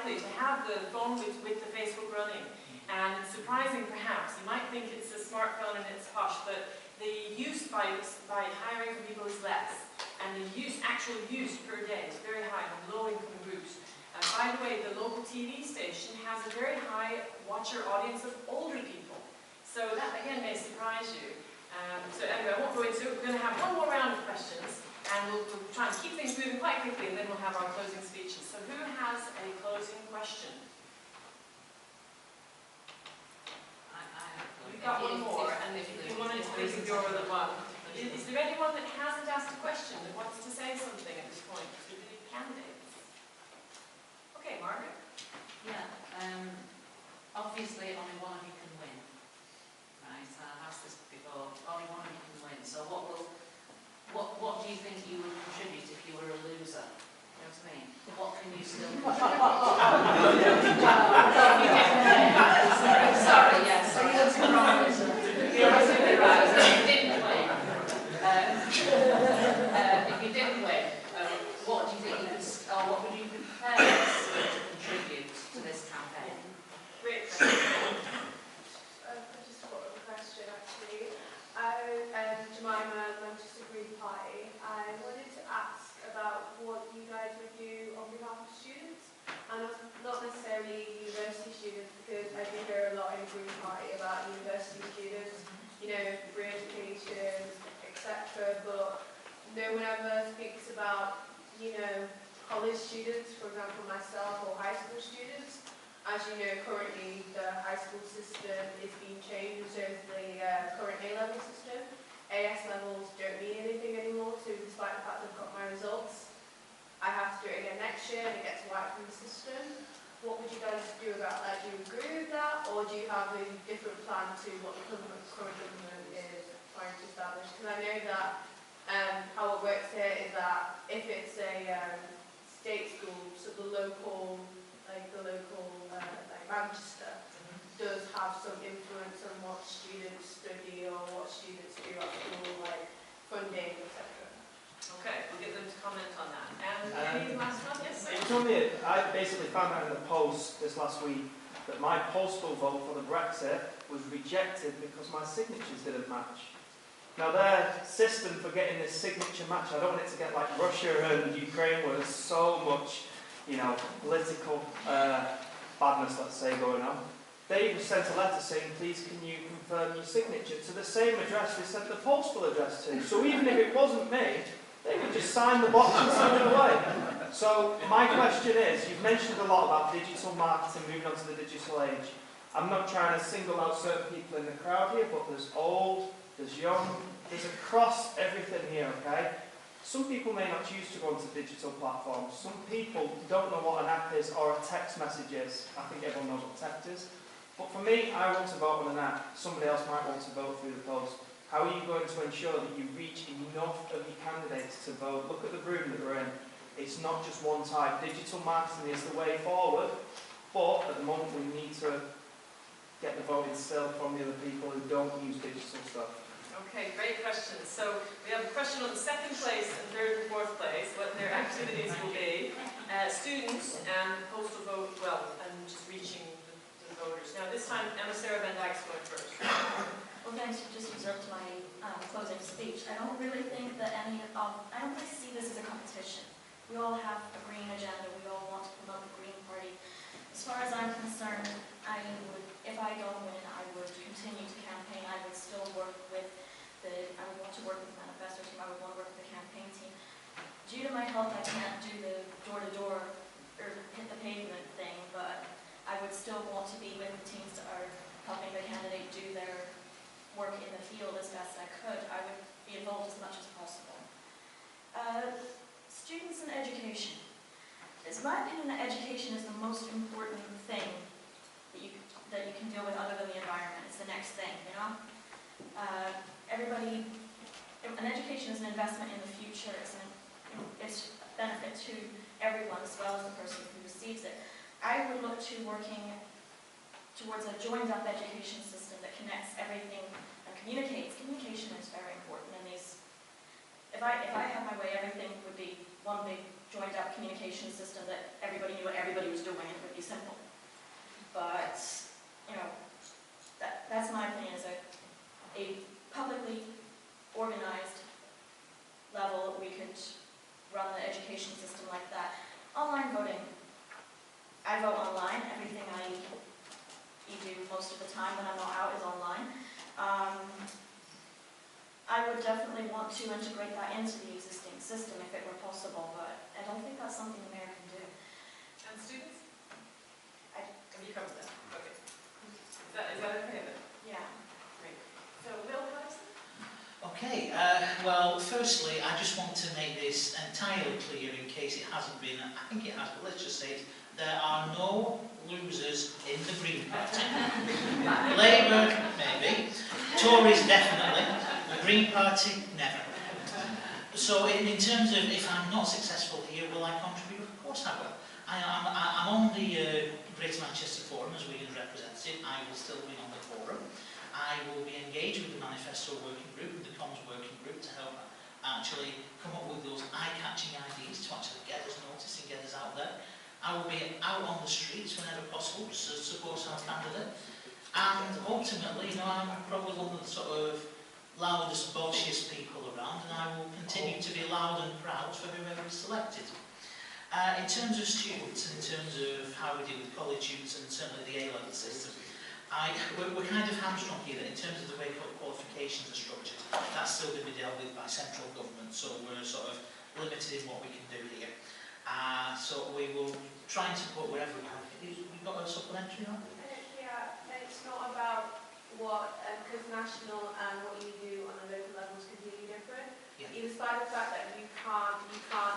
lovely to have the phone with the Facebook running. And it's surprising perhaps, you might think it's a smartphone and it's posh, but the use by hiring for people is less. And the actual use per day is very high on low-income groups. And by the way, the local TV station has a very high watcher audience of older people. So that again may surprise you. So anyway, I won't go into it. We're going to have one more round of questions, and we'll try and keep things moving quite quickly, and then we'll have our closing speeches. So who has a closing question? We've got one more, and if you wanted to think of your other one. Is there anyone that hasn't asked a question that wants to say something at this point to the candidates? Okay, Margaret? Yeah, obviously only one of you can win. Right, so I've asked this before, only one of you can win. So what do you think you would contribute if you were a loser? You know what I mean? What can you still contribute? Sorry, yes. So you're absolutely right. So you didn't win. If you didn't win, what do you think you could, or what would you prepare to contribute to this campaign? Great question. I just got a question actually. I'm Jemima, Manchester Green Party. I wanted to ask about what you guys would do on behalf of students, and not necessarily university students, because I do hear a lot in the Green Party about university students, you know, free education, etc. But no one ever speaks about, you know, college students, for example myself, or high school students. As you know, currently the high school system is being changed, so is the current A-level system. AS levels don't mean anything anymore, so despite the fact I've got my results, I have to do it again next year and it gets wiped from the system. What would you guys do about that? Do you agree with that, or do you have a different plan to what the current government is trying to establish? Because I know that how it works here is that if it's a state school, so the local Manchester does have some influence on what students study or what students do at school, like funding, etc. Okay, we'll get them to comment on that. And any last one? Yes, sir? It was only, I basically found out in the post this last week that my postal vote for the Brexit was rejected because my signatures didn't match. Now their system for getting this signature match, I don't want it to get like Russia and Ukraine where there's so much, you know, political badness, let's say, going on. They sent a letter saying, please can you confirm your signature to the same address they sent the postal address to. So even if it wasn't me, they could just sign the box and send it away. So my question is, you've mentioned a lot about digital marketing, moving on to the digital age. I'm not trying to single out certain people in the crowd here, but there's old, there's young, there's across everything here, okay? Some people may not choose to go onto digital platforms. Some people don't know what an app is or a text message is. I think everyone knows what text is. But for me, I want to vote on an app. Somebody else might want to vote through the post. How are you going to ensure that you reach enough of your candidates to vote? Look at the room that we're in. It's not just one type. Digital marketing is the way forward, but at the moment we need to get the voting still from the other people who don't use digital stuff. Okay, great questions. So we have a question on the second place and third and fourth place, what their activities will be. Students and postal vote, well, and just reaching the voters. Now this time, Emma Sarah Van Dyke's going first. Well, thanks. Just reserved to my closing speech. I don't really think that I don't really see this as a competition. We all have a green agenda. We all want to promote the Green Party. As far as I'm concerned, if I don't win, I would continue to campaign. I would still work with I would want to work with the manifesto team. I would want to work with the campaign team. Due to my health, I can't do the door-to-door or hit the pavement thing, but I would still want to be with the teams that are helping the candidate do their work in the field as best I could. I would be involved as much as possible. Students and education. In my opinion, education is the most important thing that you can deal with other than the environment. It's the next thing, you know? An education is an investment in the future. It's a benefit to everyone as well as the person who receives it. I would look to working towards a joined-up education system that connects everything and communicates. Communication is very important in these. If I had my way, everything would be one big joined up communication system that everybody knew what everybody was doing, it would be simple. But, you know, that's my opinion, is a publicly organized level, we could run the education system like that. Online voting. I vote online. Everything I do most of the time when I'm not out is online. I would definitely want to integrate that into the existing system if it were possible, but I don't think that's something the mayor can do. And students? I- Have you covered that? Okay. Is that okay then? Yeah. Great. So, Will Patterson? Okay, well, firstly, I just want to make this entirely clear in case it hasn't been, I think it has, but let's just say it, there are no losers in the Green Party. Labour, maybe. Tories, definitely. The Green Party, never. So in terms of if I'm not successful here, will I contribute? Of course I will. I'm on the Greater Manchester Forum as Wigan's representative. I will still be on the forum. I will be engaged with the Manifesto Working Group, with the Comms Working Group, to help actually come up with those eye-catching ideas to actually get us noticed and get us out there. I will be out on the streets whenever possible to support our candidate. And ultimately, you know, I'm probably one of the sort of loudest, bolshiest people around, and I will continue to be loud and proud for whoever is selected. In terms of students, in terms of how we deal with college students and certainly the A-level system, we're kind of hamstrung here that in terms of the way qualifications are structured, that's still going to be dealt with by central government, so we're sort of limited in what we can do here. So we will try and support wherever we can. We've got a supplementary on? Yeah, it's not about what, because national and what you do on a local level is completely different. Yeah. Despite the fact that you can't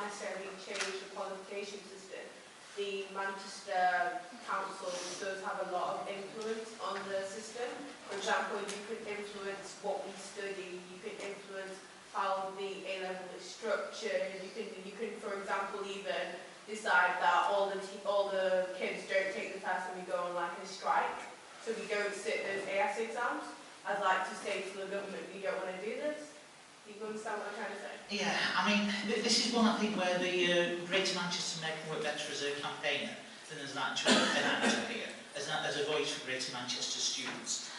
necessarily change the qualification system, the Manchester Council does have a lot of influence on the system. For example, you could influence what we study, you could influence how the A-level is structured, you can, for example, even decide that all the kids don't take the test and we go on like a strike, so we don't sit those AS exams. I'd like to say to the government, you don't want to do this. You understand what I'm trying to say? Yeah, I mean, this is one I think where the Greater Manchester Mayor can work better as a campaigner than as an actual actor here, as a voice for Greater Manchester students.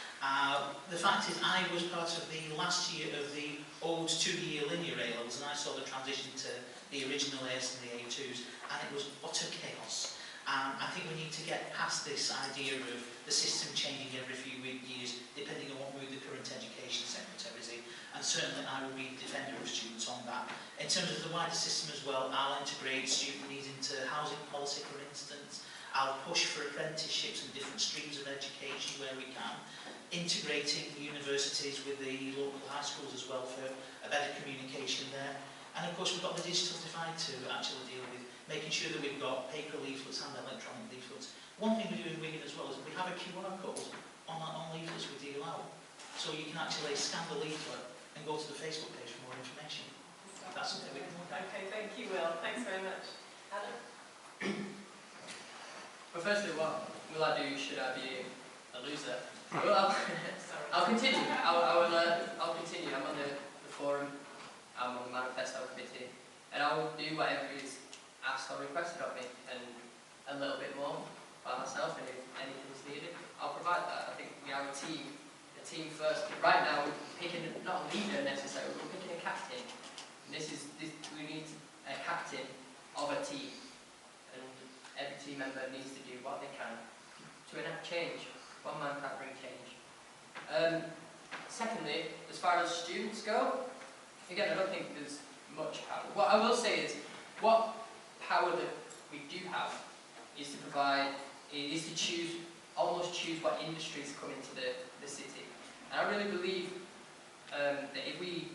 The fact is, I was part of the last year of the old 2-year linear A-levels, and I saw the transition to the original A's and the A2s, and it was utter chaos. I think we need to get past this idea of the system changing every few years, depending on what mood the current education secretary is in, and certainly I will be a defender of students on that. In terms of the wider system as well, I'll integrate student needs into housing policy, for instance. I'll push for apprenticeships and different streams of education where we can, integrating universities with the local high schools as well for a better communication there. And of course we've got the digital divide to actually deal with, making sure that we've got paper leaflets and electronic leaflets. One thing we do in Wigan as well is we have a QR code on leaflets we deal out. So you can actually scan the leaflet and go to the Facebook page for more information. That's something we can look at. Okay, thank you, Will. Thanks very much. Adam? Well, firstly, what will I do should I be a loser? Well, I'll continue. I'll continue. I'm on the forum. I'm on the Manifesto Committee, and I will do whatever is asked or requested of me, and a little bit more by myself. And if anything is needed, I'll provide that. I think we are a team first. Right now, we're picking not a leader necessarily. We're picking a captain. And we need a captain of a team. Every team member needs to do what they can to enact change. One man can't bring change. Secondly, as far as students go, again, I don't think there's much power. What I will say is, what power that we do have is to provide, is to almost choose what industries come into the city. And I really believe that if we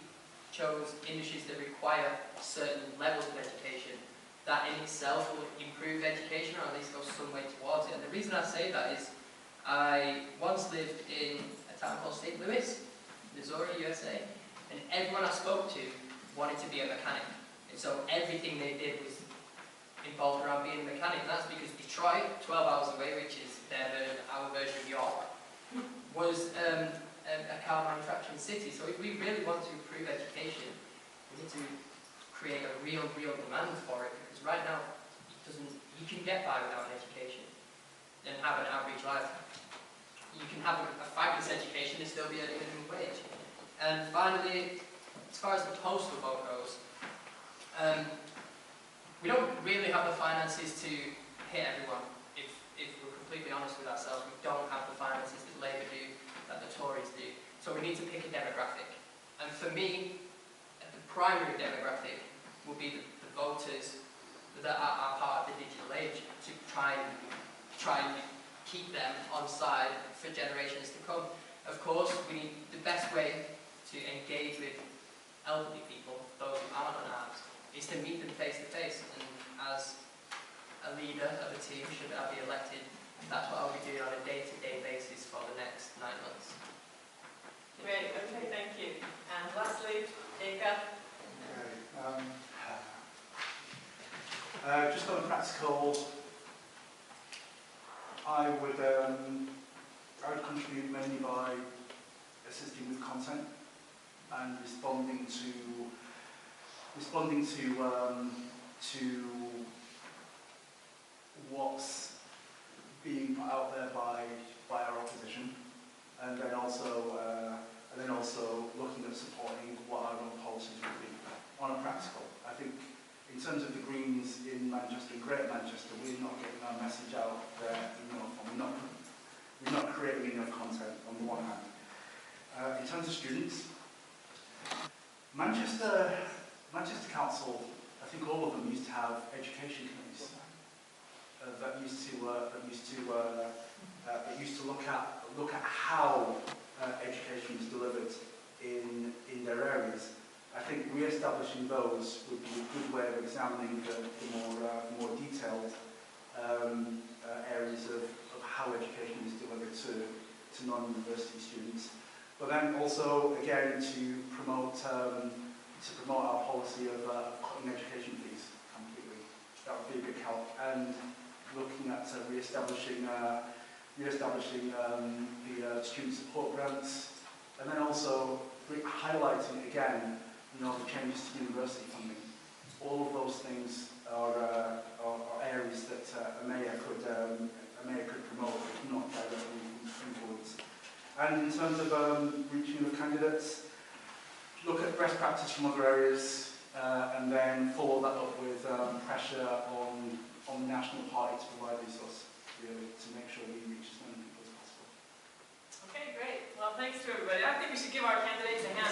chose industries that require certain levels of education, that in itself will improve education, or at least go some way towards it. And the reason I say that is, I once lived in a town called St. Louis, Missouri, USA, and everyone I spoke to wanted to be a mechanic. And so everything they did was involved around being a mechanic. And that's because Detroit, 12 hours away, which is our version of York, was a car manufacturing city. So if we really want to improve education, we need to create a real demand for it, because right now it doesn't. You can get by without an education and have an average life. You can have a fabulous education and still be earning a minimum wage. And finally, as far as the postal vote goes, we don't really have the finances to hit everyone. If we're completely honest with ourselves, we don't have the finances that Labour do, that the Tories do. So we need to pick a demographic. And for me, the primary demographic will be the voters that are part of the digital age, to try and keep them on side for generations to come. Of course, we need the best way to engage with elderly people, those who aren't on apps, is to meet them face to face. And as a leader of a team, should I be elected, that's what I'll be doing on a day-to-day basis for the next 9 months. Great, okay, thank you. And lastly, Jacob. Just on a practical, I would contribute mainly by assisting with content and responding to what's being put out there by our opposition, and then also looking at supporting what our own policies would be on a practical. I think in terms of the Greens in Manchester, in Greater Manchester, we're not getting our message out there enough, and we're not creating enough content on the one hand. In terms of students, Manchester Council, I think all of them used to have education committees that used to look at how education was delivered in their areas. I think re-establishing those would be a good way of examining the more detailed areas of how education is delivered to non-university students. But then also, again, to promote our policy of cutting education fees completely. That would be a big help. And looking at re-establishing the student support grants, and then also highlighting again, the changes to university funding. All of those things are areas that a mayor could promote, if not directly influence. And in terms of reaching the candidates, look at best practice from other areas, and then follow that up with pressure on the National Party to provide resource, really, to make sure we reach as many people as possible. Okay, great. Well, thanks to everybody. I think we should give our candidates a hand.